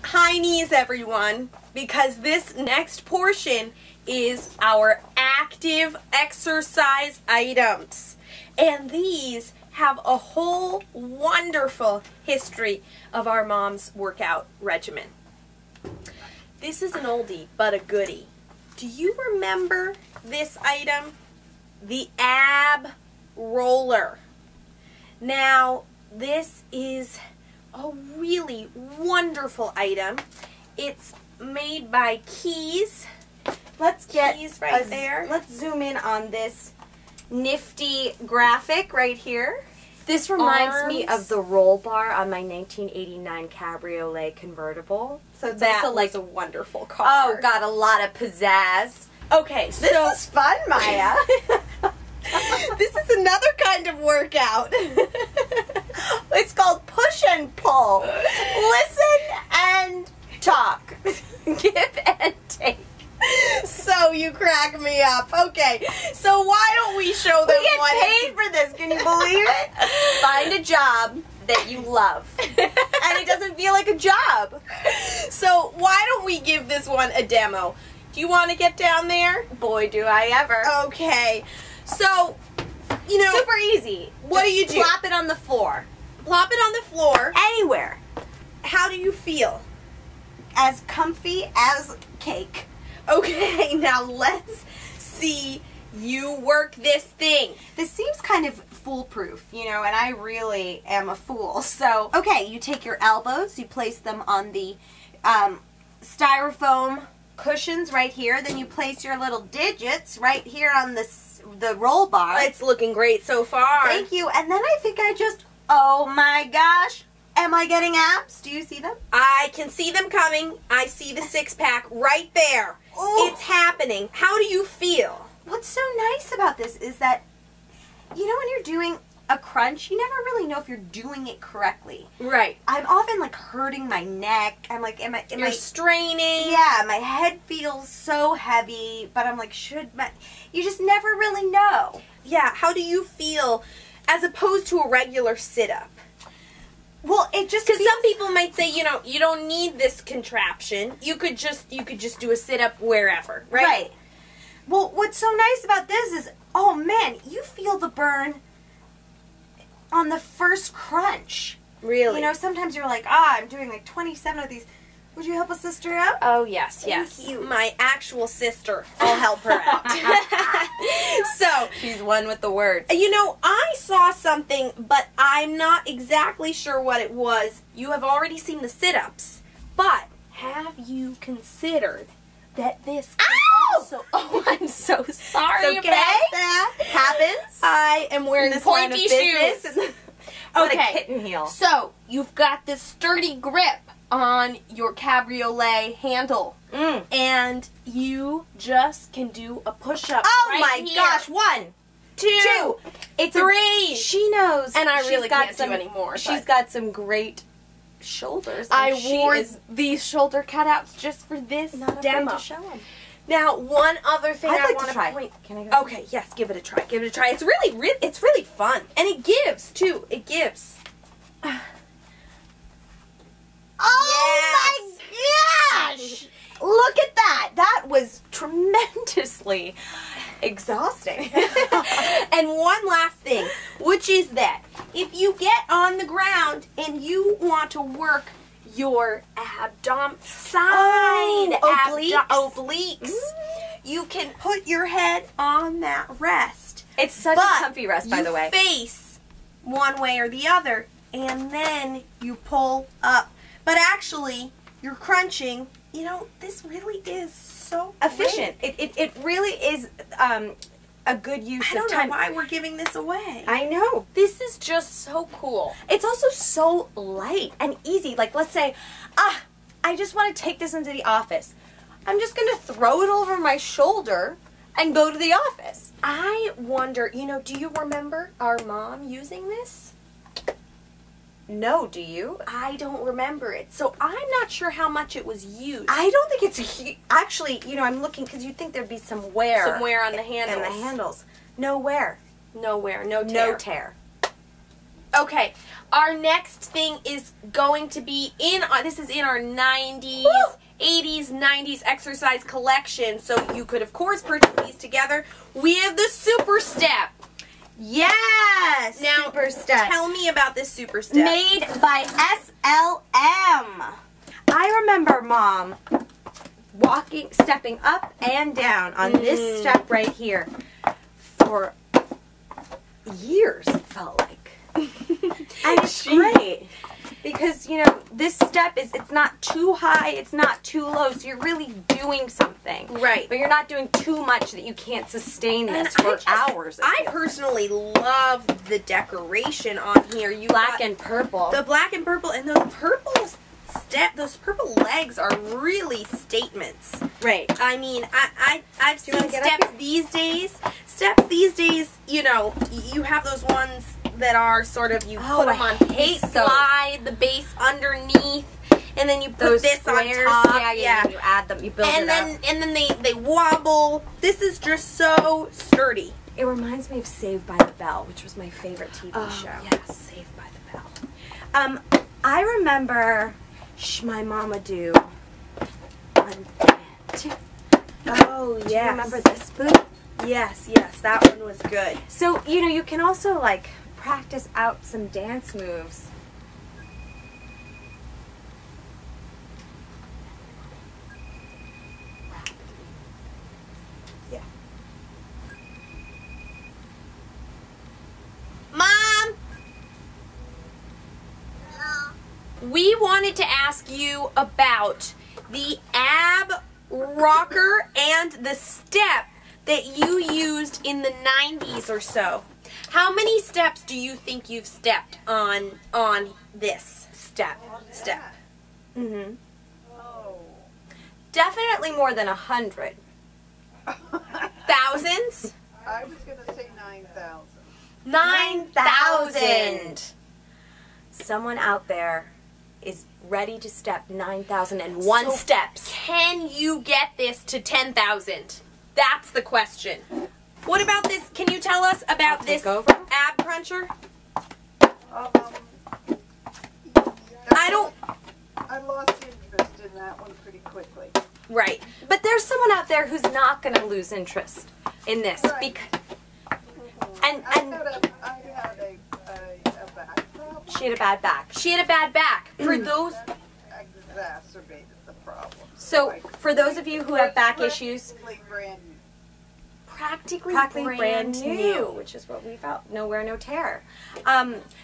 high knees, everyone, because this next portion is our active exercise items. And these have a whole wonderful history of our mom's workout regimen. This is an oldie, but a goodie. Do you remember this item? The ab roller. Now, this is a really wonderful item. It's made by Keys. Let's get Keys right there. Let's zoom in on this nifty graphic right here. This reminds me Arms. of the roll bar on my 1989 Cabriolet convertible. So it's That also like was a wonderful car. oh, got a lot of pizzazz. Okay, This so is fun, Maya. this is another kind of workout. It's called push and pull. Listen and talk. Give and take. So you crack me up. Okay, so why don't we show them We get what paid for this. Can you believe it? Find a job that you love, and it doesn't feel like a job. So why don't we give this one a demo? Do you want to get down there? Boy, do I ever. Okay, so, you know, Super easy. What Just do you do? Plop it on the floor. plop it on the floor. Anywhere. How do you feel? As comfy as cake. Okay, now let's see you work this thing. This seems kind of foolproof, you know, and I really am a fool. So, okay, you take your elbows, you place them on the styrofoam cushions right here. Then you place your little digits right here on the roll bar. It's looking great so far. Thank you. And then I think I just, oh my gosh, am I getting abs? Do you see them? I can see them coming. I see the six-pack right there. Ooh. It's happening. How do you feel? What's so nice about this is that, you know, when you're doing a crunch, you never really know if you're doing it correctly. Right. I'm often like hurting my neck. I'm like, am You're I straining. yeah, my head feels so heavy, but I'm like, you just never really know. Yeah, how do you feel as opposed to a regular sit-up? Well, it just Because some people might say, you know, you don't need this contraption. You could just do a sit-up wherever, right? Right. Well, what's so nice about this is, oh man, you feel the burn on the first crunch. Really? You know, sometimes you're like, I'm doing like 27 of these. Would you help a sister out? Oh, yes, yes. Thank you. My actual sister. I'll help her out. So, She's one with the words. you know, I saw something, but I'm not exactly sure what it was. You have already seen the sit-ups, but have you considered that this can also... Oh, I'm so sorry It's okay. about that. Happens. I am wearing This line of pointy business. shoes. What Okay. a kitten heel. So, you've got this sturdy grip on your cabriolet handle. And you just can do a push-up Oh right my here. gosh, 1, 2, it's 3. She knows. And I she's really got can't some, do anymore. She's but got some great shoulders. I and she wore is these shoulder cutouts just for this not afraid demo. to show them. Now, one other thing I'd I like want to try. point. Can I go? Okay, yes, give it a try. Give it a try. It's really fun, and it gives too. It gives. Oh my gosh! Look at that. That was tremendously exhausting. And one last thing, which is that if you get on the ground and you want to work your obliques, you can put your head on that rest. It's such But a comfy rest, by the way. You face one way or the other, and then you pull up. But actually, you're crunching. You know, this really is so Efficient. great. It really is a good use I don't of know time. why we're giving this away. I know. This is just so cool. It's also so light and easy. Like, let's say, I just want to take this into the office. I'm just going to throw it over my shoulder and go to the office. I wonder, you know, do you remember our mom using this? No, do you? I don't remember it. So I'm not sure how much it was used. I don't think it's actually, you know, I'm looking because you'd think there'd be some wear. Somewhere on the handles. And the handles. No wear. Nowhere. No tear. No tear. Okay, our next thing is going to be this is in our 90s, 80s, 90s exercise collection. So you could, of course, purchase these together. We have the Super Step. Yes! Now, Super Step. tell me about this Super Step. Made by SLM. I remember, Mom, stepping up and down on this step right here for years, it felt like. And it's great because, you know, this step it's not too high, it's not too low, so you're really doing something. Right. But you're not doing too much that you can't sustain this for hours. I personally love the decoration on here. Black and purple. The black and purple, and those purple legs are really statements. Right. I mean, I've seen steps these days, you know, you have those ones that are sort of, you put them on, slide the base underneath, and then you put this squares on top. Yeah. And you add them, you build it up. And then they wobble. This is just so sturdy. It reminds me of Saved by the Bell, which was my favorite TV show. Yes, Saved by the Bell. I remember my mom would do one, two. Oh, yes. Do you remember this boot? Yes, that one was good. So, you know, you can also, like, practice out some dance moves. Yeah. Mom! We wanted to ask you about the ab rocker and the step that you used in the 90s or so. How many steps do you think you've stepped on this step? Mm-hmm. Oh. Definitely more than 100. Thousands? I was going to say 9,000. 9,000. Someone out there is ready to step 9,001 steps. Can you get this to 10,000? That's the question. What about this? Can you tell us about this ab cruncher? I lost interest in that one pretty quickly. Right. But there's someone out there who's not going to lose interest in this. Right. And I had a back problem. she had a bad back. She had a bad back. For those... Exacerbated the problem. So, for those of you who have back issues... Practically brand new, which is what we felt. Nowhere, no tear.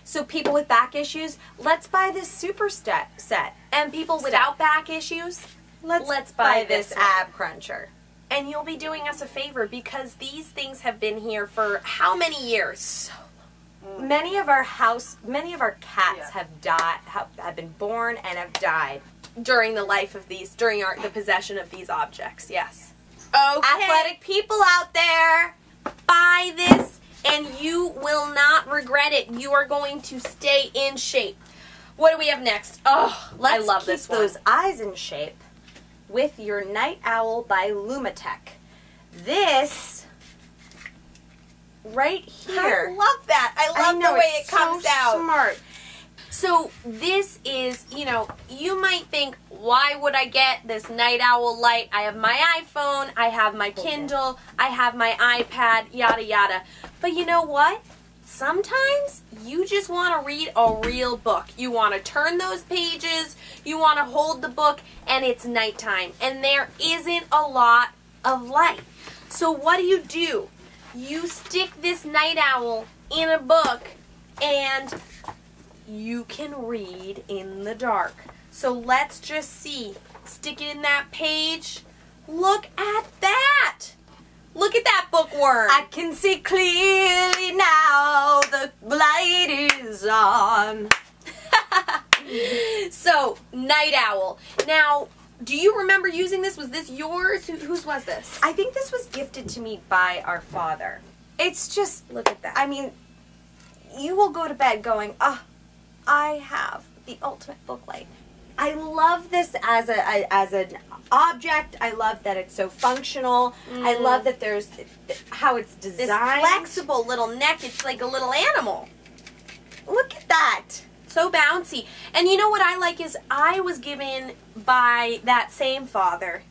So people with back issues, let's buy this Super Step set. And people without back issues, let's buy this ab cruncher. And you'll be doing us a favor because these things have been here for how many years? So long. Many of our cats have died, have been born and have died during the life of these, during the possession of these objects. Yes. Okay. Athletic people out there, buy this and you will not regret it. You are going to stay in shape. What do we have next? Oh, I love this one. Let's keep those eyes in shape with your Night Owl by Lumatech. This right here. I love that. I love the way it comes out. Smart. So this is, you know, you might think, why would I get this Night Owl light? I have my iPhone, I have my Kindle, I have my iPad, yada yada. But you know what? Sometimes you just want to read a real book. You want to turn those pages, you want to hold the book, and it's nighttime. And there isn't a lot of light. So what do? You stick this Night Owl in a book, and you can read in the dark. So let's just see. Stick it in that page. Look at that. Look at that bookworm. I can see clearly now. The light is on. So, Night Owl. Now, do you remember using this? Was this yours? Whose was this? I think this was gifted to me by our father. It's just, look at that. I mean, you will go to bed going, I have the ultimate book light. I love this as an object. I love that it's so functional. I love that there's how it's designed. This flexible little neck. It's like a little animal. Look at that. So bouncy. And you know what I like is I was given by that same father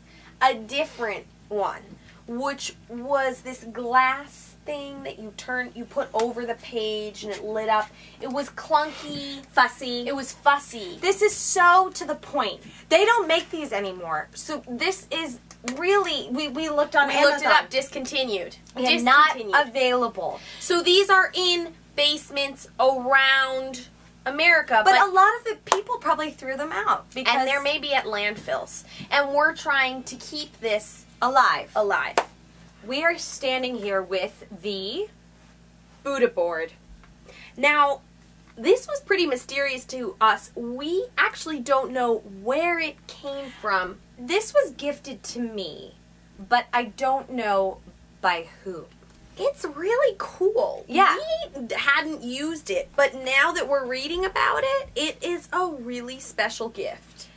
a different one, which was this glass thing that you put over the page and it lit up. It was clunky, Fussy. it was fussy. This is so to the point. They don't make these anymore. So this is really, we looked on Amazon. Looked it up, discontinued. Yeah, not available. So these are in basements around America, But a lot of the people probably threw them out. Because and they're maybe at landfills. And we're trying to keep this alive. alive. We are standing here with the Buddha board. Now, this was pretty mysterious to us. We actually don't know where it came from. This was gifted to me, but I don't know by who. It's really cool. Yeah. We hadn't used it, but now that we're reading about it, it is a really special gift.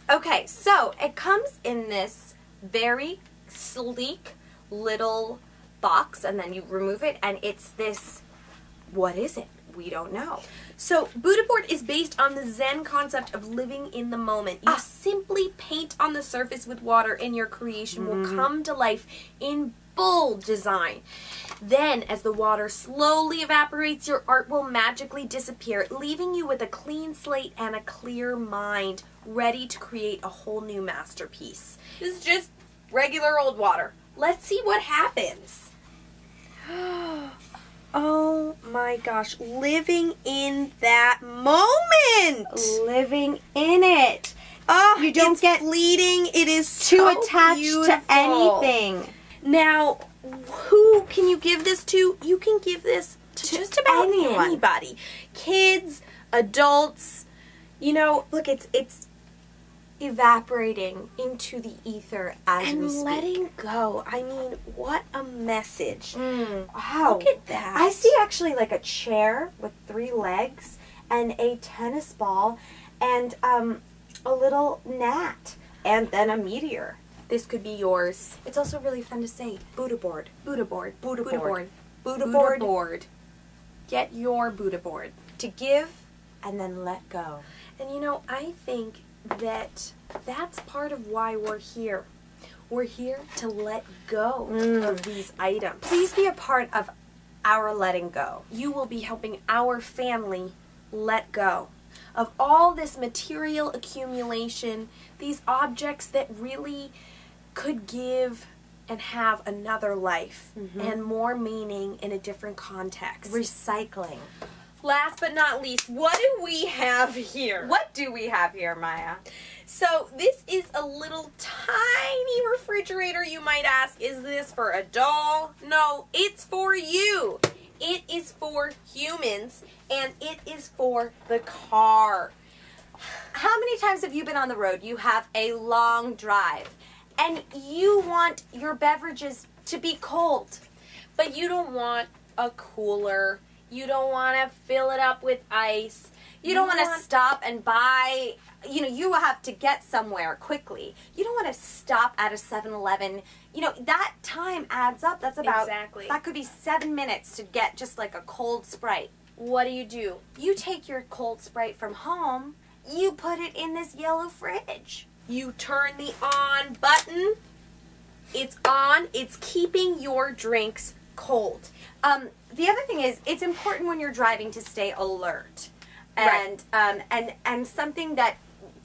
Okay, so it comes in this very sleek little box, and then you remove it, and it's this, what is it? We don't know. So, Buddha board is based on the Zen concept of living in the moment. You simply paint on the surface with water, and your creation will come to life in bold design. Then, as the water slowly evaporates, your art will magically disappear, leaving you with a clean slate and a clear mind, ready to create a whole new masterpiece. This is just regular old water. Let's see what happens. Oh my gosh, living in that moment. Living in it. Oh, You don't it's get fleeting. It is Too so attached beautiful. to anything. Now, who can you give this to? You can give this to just about anyone. anybody. Kids, adults. You know, look, it's Evaporating into the ether as we and speak. letting go. I mean, what a message. Wow. Look at that. I see actually like a chair with 3 legs and a tennis ball and a little gnat and then a meteor. This could be yours. It's also really fun to say Buddha board. Buddha board. Buddha Buddha board. board. Buddha Buddha board. board. Get your Buddha board. To give and then let go. And you know, I think that that's part of why we're here. We're here to let go of these items. Please be a part of our letting go. You will be helping our family let go of all this material accumulation, these objects that really could give and have another life and more meaning in a different context. Recycling. Last but not least, what do we have here? What do we have here, Maya? So this is a little tiny refrigerator. You might ask, is this for a doll? No, it's for you. It is for humans, and it is for the car. How many times have you been on the road? You have a long drive, and you want your beverages to be cold. But you don't want a cooler. You don't want to fill it up with ice. You don't want to stop and buy, you have to get somewhere quickly. You don't want to stop at a 7-Eleven. That time adds up. That's about, Exactly. that could be 7 minutes to get just like a cold Sprite. What do? You take your cold Sprite from home, you put it in this yellow fridge. You turn the on button. It's on. It's keeping your drinks cold. The other thing is, it's important when you're driving to stay alert. Right. And something that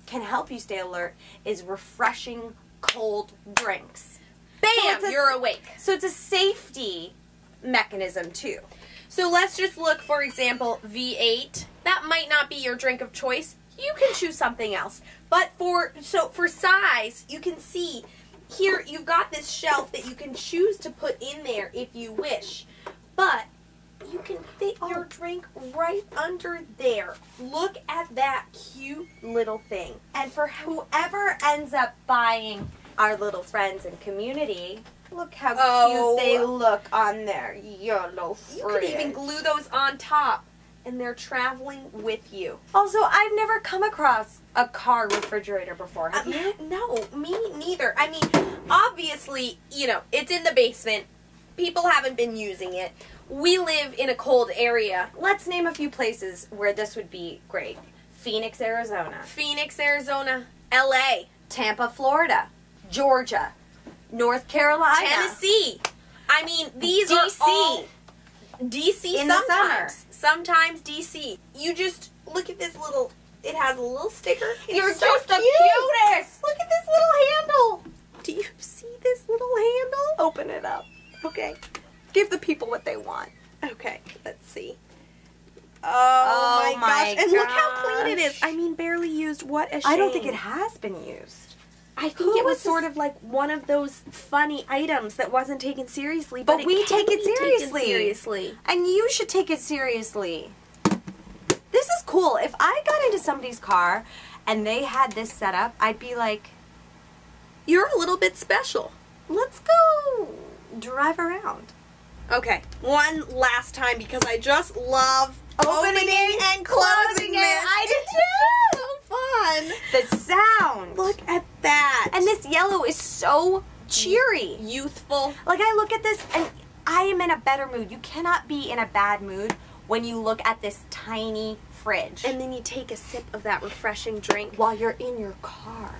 can help you stay alert is refreshing cold drinks. Bam! So You're awake. So it's a safety mechanism too. So let's just look, for example, V8. That might not be your drink of choice. You can choose something else. But for size, you can see here you've got this shelf that you can choose to put in there if you wish. But you can fit your drink right under there. Look at that cute little thing. And for whoever ends up buying our little friends and community, look how cute they look on their yellow fridge. You could even glue those on top, and they're traveling with you. Also, I've never come across a car refrigerator before. Have you? No, me neither. I mean, obviously, it's in the basement. People haven't been using it. we live in a cold area. Let's name a few places where this would be great. Phoenix, Arizona. Phoenix, Arizona. LA. Tampa, Florida. Georgia. North Carolina. Tennessee. I mean, these are DC. all DC In the sometimes. Sometimes DC. You just look at this little, it has a little sticker. It's You're so just the cute. cutest. Look at this little handle. Do you see this little handle? Open it up. Okay. Give the people what they want. Okay, let's see. Oh, my gosh. And look how clean it is. gosh. I mean, barely used. What a shame. I don't think it has been used. I think Who it was was sort this- of like one of those funny items that wasn't taken seriously. But we can take it be taken seriously. seriously. And you should take it seriously. This is cool. If I got into somebody's car and they had this set up, I'd be like, You're a little bit special. let's go drive around. Okay, one last time because I just love opening and closing this. I It's do so fun. The sound. Look at that. And this yellow is so cheery. youthful. Like, I look at this and I am in a better mood. You cannot be in a bad mood when you look at this tiny fridge And then you take a sip of that refreshing drink. while you're in your car.